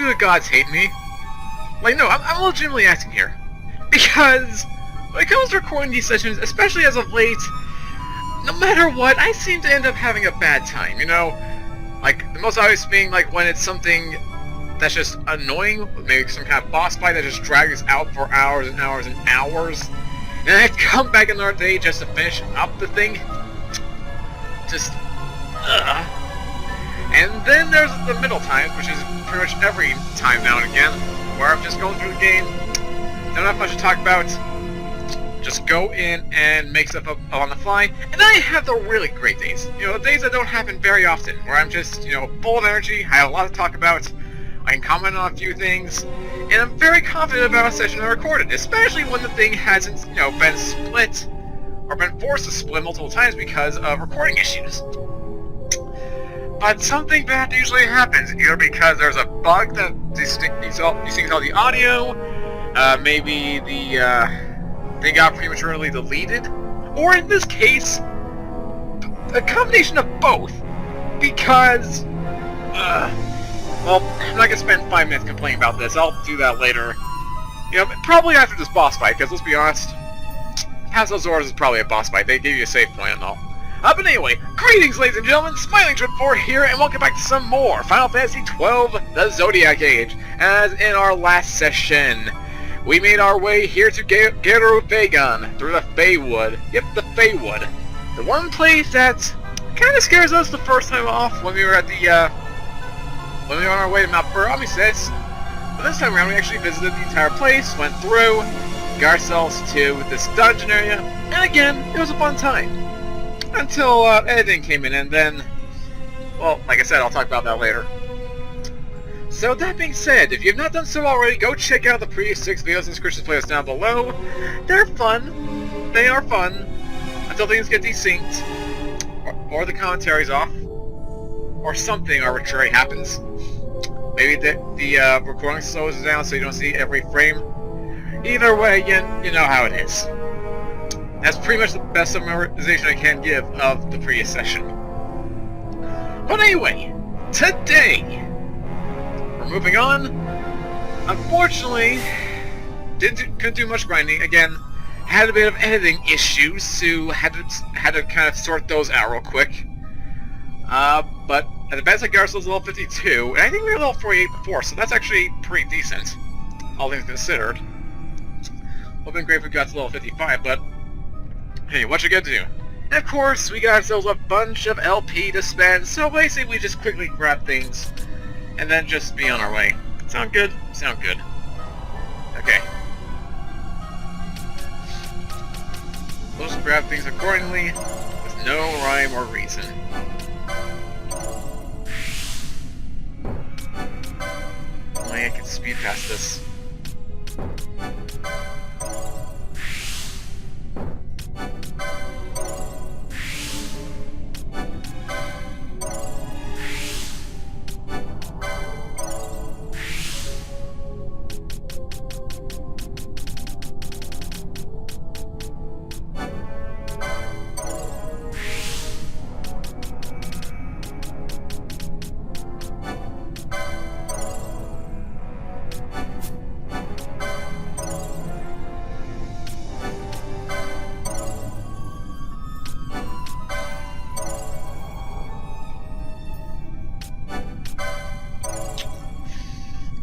do the gods hate me? Like, no, I'm legitimately asking here. Because when it comes to recording these sessions, especially as of late, no matter what, I seem to end up having a bad time, you know? Like, the most obvious being, like, when it's something that's just annoying, maybe some kind of boss fight that just drags out for hours and hours and hours, and I have to come back another day just to finish up the thing. Just, And then there's the middle times, which is pretty much every time now and again, where I'm just going through the game, don't have much to talk about, just go in and make stuff up on the fly, and then I have the really great days. You know, the days that don't happen very often, where I'm just, you know, full of energy, I have a lot to talk about, I can comment on a few things, and I'm very confident about a session I recorded, especially when the thing hasn't, you know, been split, or been forced to split multiple times because of recording issues. But something bad usually happens, either because there's a bug that distinguishes all the audio, maybe they got prematurely deleted, or in this case, a combination of both, because, well, I'm not gonna spend 5 minutes complaining about this, I'll do that later. You know, probably after this boss fight, because let's be honest, Castle Zoras is probably a boss fight, they give you a save point and all. But anyway, greetings ladies and gentlemen, Smiling Dread 4 here, and welcome back to some more Final Fantasy XII, the Zodiac Age. As in our last session, we made our way here to Gerufagan, through the Feywood. Yep, the Feywood. The one place that kind of scares us the first time off when we were at the, when we were on our way to Mount Buramises. But this time around we actually visited the entire place, went through, got ourselves to this dungeon area, and again, it was a fun time. Until editing came in, and then, well, like I said, I'll talk about that later. So that being said, if you have not done so already, go check out the previous 6 videos and Christian's playlists down below. They're fun. They are fun. Until things get desynced, or the commentary's off, or something arbitrary happens. Maybe the recording slows down so you don't see every frame. Either way, you know how it is. That's pretty much the best summarization I can give of the previous session. But anyway, today, we're moving on. Unfortunately, couldn't do much grinding. Again, had a bit of editing issues, so had to kind of sort those out real quick. But at the best I got ourselves level 52, and I think we were level 48 before, so that's actually pretty decent, all things considered. Would have been great if we got to level 55, but hey, what you gonna do? And of course, we got ourselves a bunch of LP to spend, so basically we just quickly grab things, and then just be on our way. Sound good? Sound good. Okay. We'll just grab things accordingly, with no rhyme or reason. Only I can speed past this.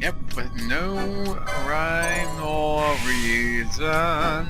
Yep, with no rhyme or reason.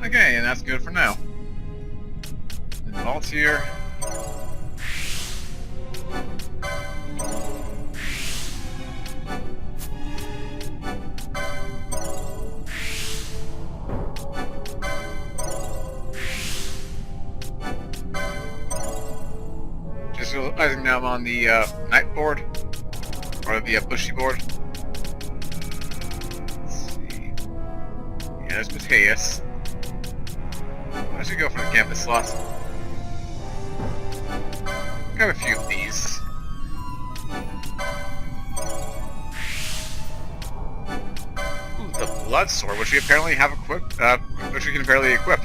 Okay, and that's good for now. The vault's here. Just realizing now I'm on the night board, or the bushy board. Yeah, there's Mateus. I should go for the campus slot. Grab a few of these. Ooh, the blood sword, which we apparently have equipped, which we can barely equip.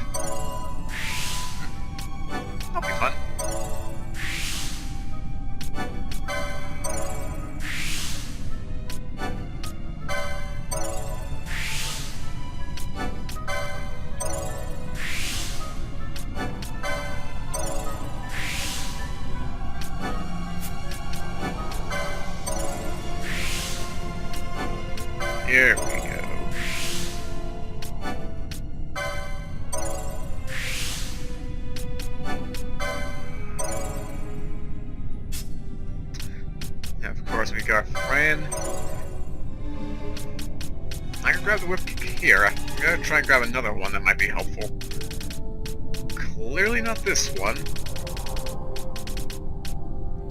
That'll be fun. Here we go. And of course we got Fran. I can grab the whip here. I'm gonna try and grab another one that might be helpful. Clearly not this one.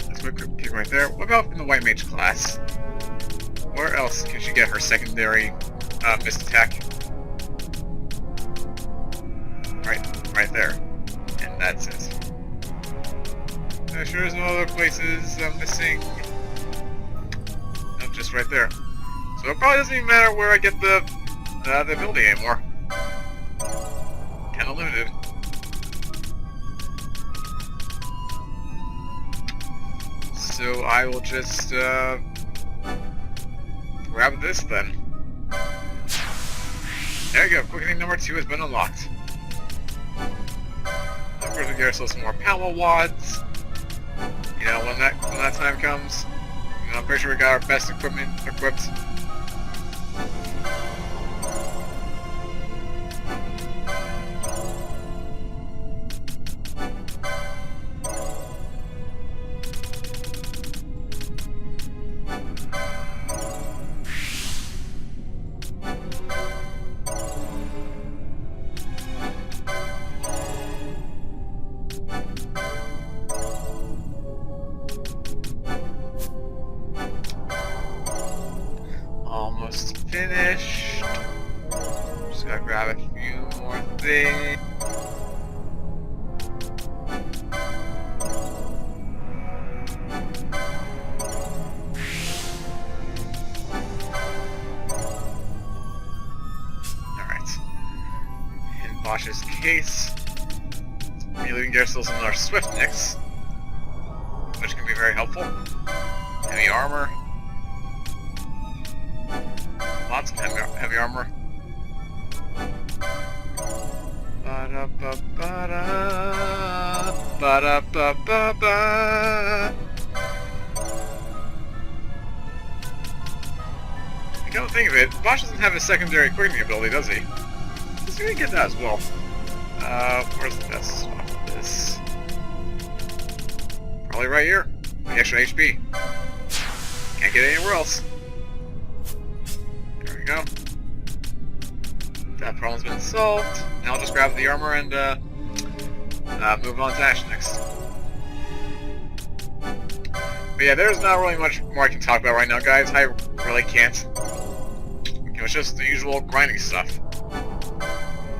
This whip kick right there. What about in the white mage class? Where else can she get her secondary mist attack? Right there. And that's it. I'm sure there's no other places I'm missing. No, just right there. So it probably doesn't even matter where I get the ability anymore. Kinda limited. So I will just grab this then. There you go, quickening number 2 has been unlocked. Of course we get ourselves some more power wads. You know, when that time comes, you know, I'm pretty sure we got our best equipment equipped. Almost finished. Just gotta grab a few more things. Alright. In Bosch's case, we get ourselves in our swiftness, which can be very helpful. Heavy armor. Lots of heavy armor. Ba-da-ba-ba-da. Ba-da-ba-ba-ba. I don't think of it. Bosch doesn't have a secondary quickening ability, does he? He's gonna get that as well. Where's the best spot for this? Probably right here. The extra HP. Can't get it anywhere else. There we go. That problem's been solved. Now I'll just grab the armor and move on to Ashe next. But yeah, there's not really much more I can talk about right now, guys. I really can't. It was just the usual grinding stuff.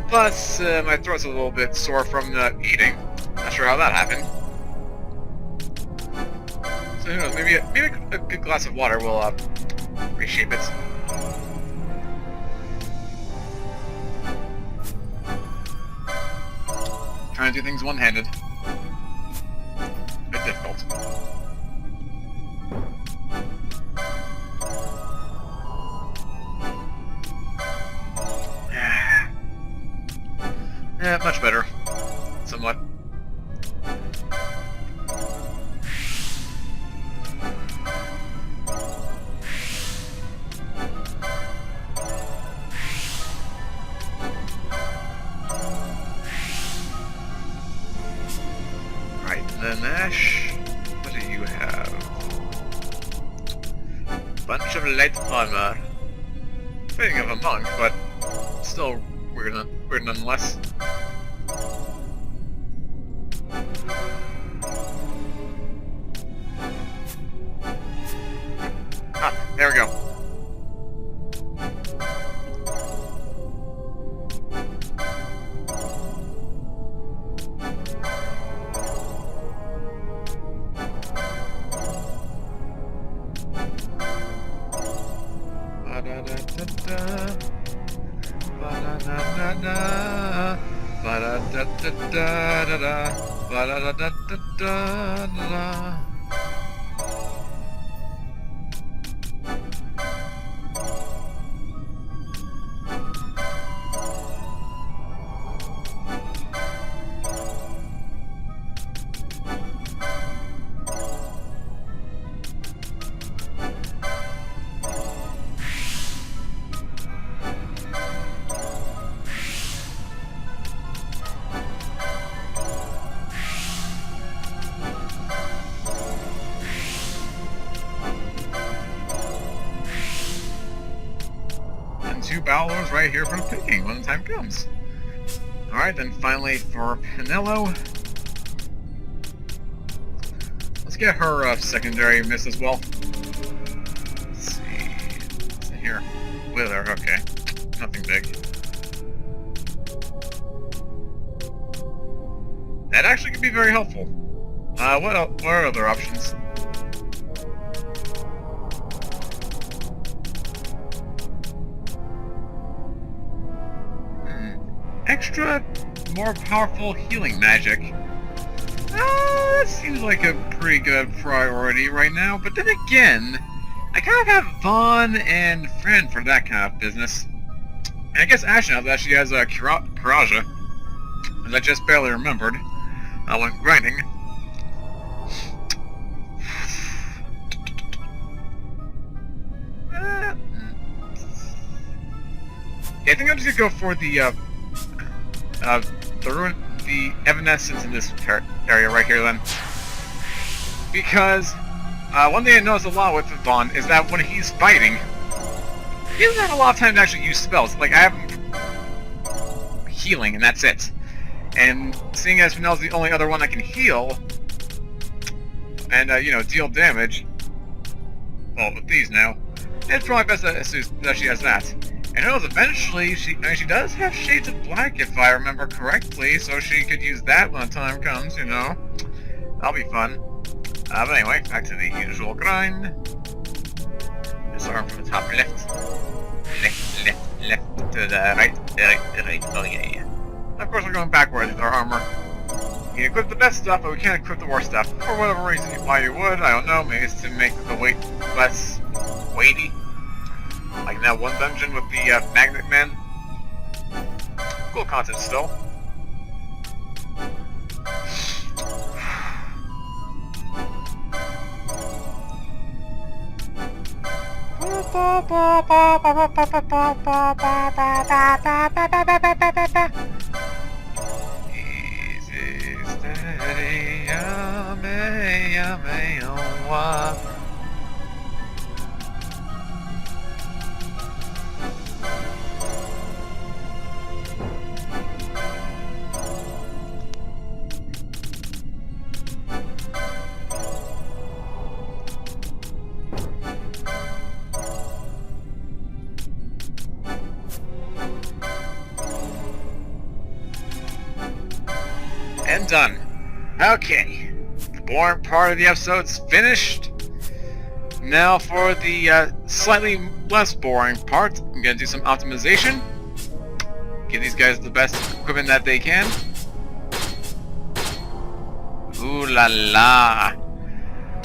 Plus, my throat's a little bit sore from eating. Not sure how that happened. So who knows, maybe a good glass of water will reshape it. Trying to do things one-handed. A bit difficult. Yeah, much better. Somewhat. Right, then Ashe, what do you have? Bunch of light armor. Fitting of a monk, but still weird nonetheless. Ah, there we go. Ba-da-da-da-da. Ba-da-da-da-da-da-da. Ba-da-da-da-da-da-da. Two battlers right here for picking when the time comes. Alright, then finally for Penelo. Let's get her secondary miss as well. Let's see. What's in here? Wither, okay. Nothing big. That actually could be very helpful. What are other options? Extra, more powerful healing magic. That seems like a pretty good priority right now, but then again, I kind of have Vaan and Fran for that kind of business. And I guess Ashe now that she has a Karaja, as I just barely remembered when grinding. Yeah, I think I'm just gonna go for the Evanescence in this area right here then. Because, one thing I notice a lot with Vaan is that when he's fighting, he doesn't have a lot of time to actually use spells. Like, I have him healing and that's it. And seeing as Penel's the only other one that can heal, and, you know, deal damage, well, with these now, it's probably best that she has that. And who knows, eventually, she does have Shades of Black, if I remember correctly, so she could use that when the time comes, you know. That'll be fun. But anyway, back to the usual grind. Disarm from the top left. Left, to the right, oh yeah. Of course, we're going backwards with our armor. You can equip the best stuff, but we can't equip the worst stuff. For whatever reason why you would, I don't know, maybe it's to make the weight less weighty. Like that one dungeon with the Magnet Man. Cool concept still. Easy, steady, yummy, oh, and done. Okay, the boring part of the episode's finished. Now for the slightly less boring part, I'm gonna do some optimization. Give these guys the best equipment that they can. Ooh la la. I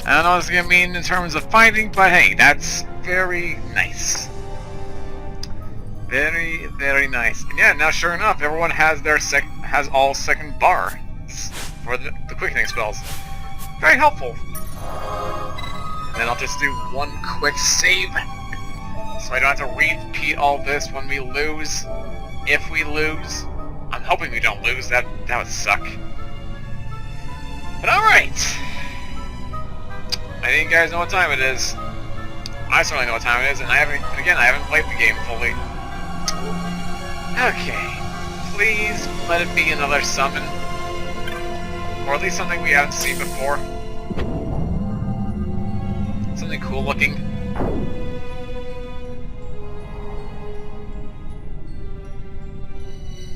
don't know what it's gonna mean in terms of fighting, but hey, that's very nice. Very, very nice. And yeah, now sure enough, everyone has their all second bar for the quickening spells. Very helpful. And then I'll just do one quick save, so I don't have to repeat all this when we lose. If we lose. I'm hoping we don't lose, that would suck. But alright! I think you guys know what time it is. I certainly know what time it is, and I haven't played the game fully. Okay. Please let it be another summon. Or at least something we haven't seen before. Something cool looking.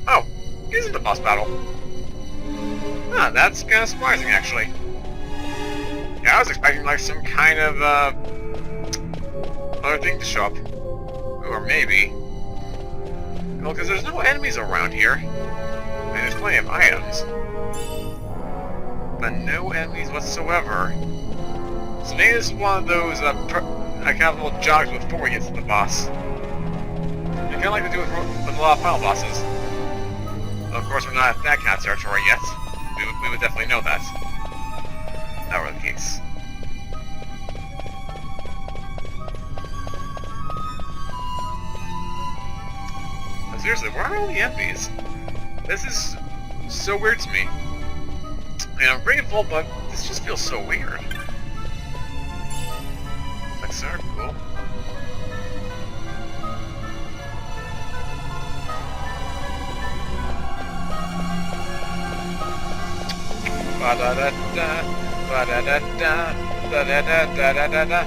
Oh, this isn't a boss battle. Huh, that's kind of surprising actually. Yeah, I was expecting like some kind of other thing to show up. Or maybe. Well, because there's no enemies around here. I mean, there's plenty of items. But no enemies whatsoever. So maybe this is one of those kind of little jogs before we get to the boss. I kind of like to do it with a lot of final bosses. Of course, we're not at that kind of territory yet. We would definitely know that. If that were the case. But seriously, where are all the enemies? This is so weird to me. I mean, I'm grateful, but this just feels so weird. Like, so cool. Ba-da-da-da, ba-da-da-da, ba-da-da-da-da-da-da.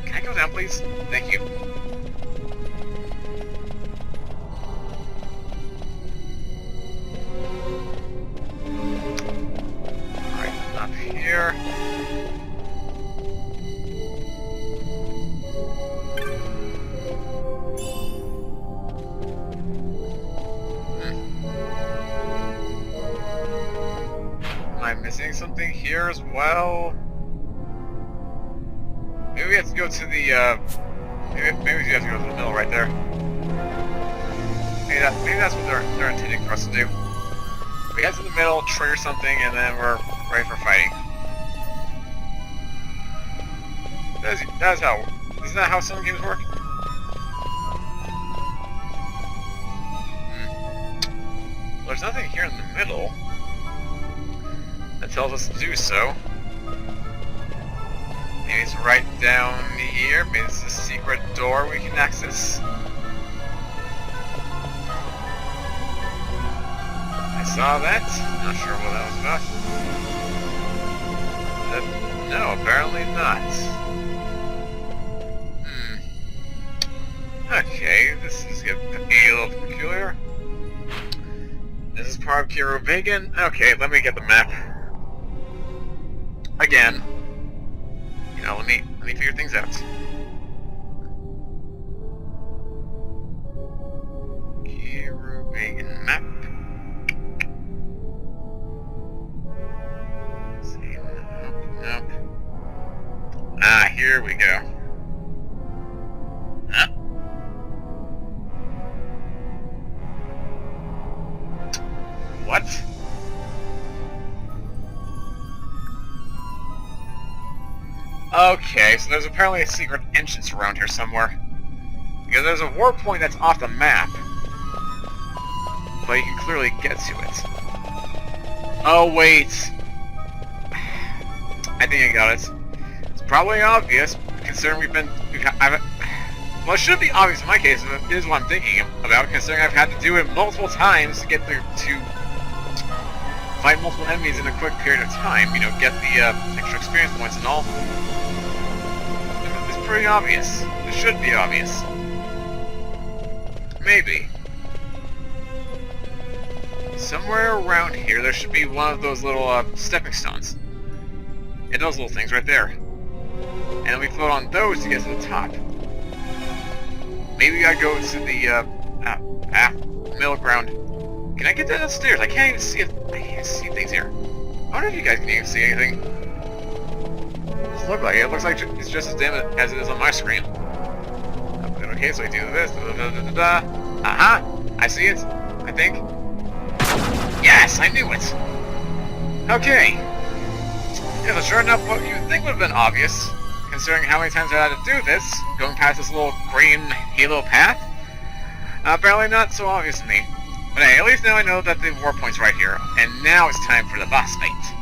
Can I go down, please? Thank you. Alright, up here. Am I missing something here as well? Maybe we have to go to the, maybe we have to go to the middle right there. Maybe that's what they're intending for us to do. We head to the middle, trigger something, and then we're ready for fighting. That's how, isn't that how some games work? Well, there's nothing here in the middle that tells us to do so. Maybe it's right down here. Maybe it's a secret door we can access. I saw that. Not sure what that was about. No, apparently not. Okay, this is a little peculiar. This is part of Kiro Vegan. Okay, let me get the map. Again. You know, let me figure things out. Kiro Vegan map. See, nope. Ah, here we go. Huh? What? Okay, so there's apparently a secret entrance around here somewhere. Because there's a warp point that's off the map. But you can clearly get to it. Oh, wait. I think I got it. It's probably obvious, considering well, it should be obvious in my case, it is what I'm thinking about, considering I've had to do it multiple times to get to fight multiple enemies in a quick period of time, you know, get the extra experience points and all. It's pretty obvious. It should be obvious. Maybe. Somewhere around here there should be one of those little stepping stones. Yeah, those little things right there. And we float on those to get to the top. Maybe I go to the middle ground. Can I get down the stairs? I can't even see it. I can't see things here. I wonder if you guys can even see anything. It looks like it. It looks like it's just as dim as it is on my screen. Okay, so I do this. Aha! I see it. I think. Yes, I knew it. Okay. Yeah, so sure enough, what you would think would have been obvious, considering how many times I had to do this, going past this little green halo path. Apparently not so obvious to me. But hey, at least now I know that the war point's right here, and now it's time for the boss fight.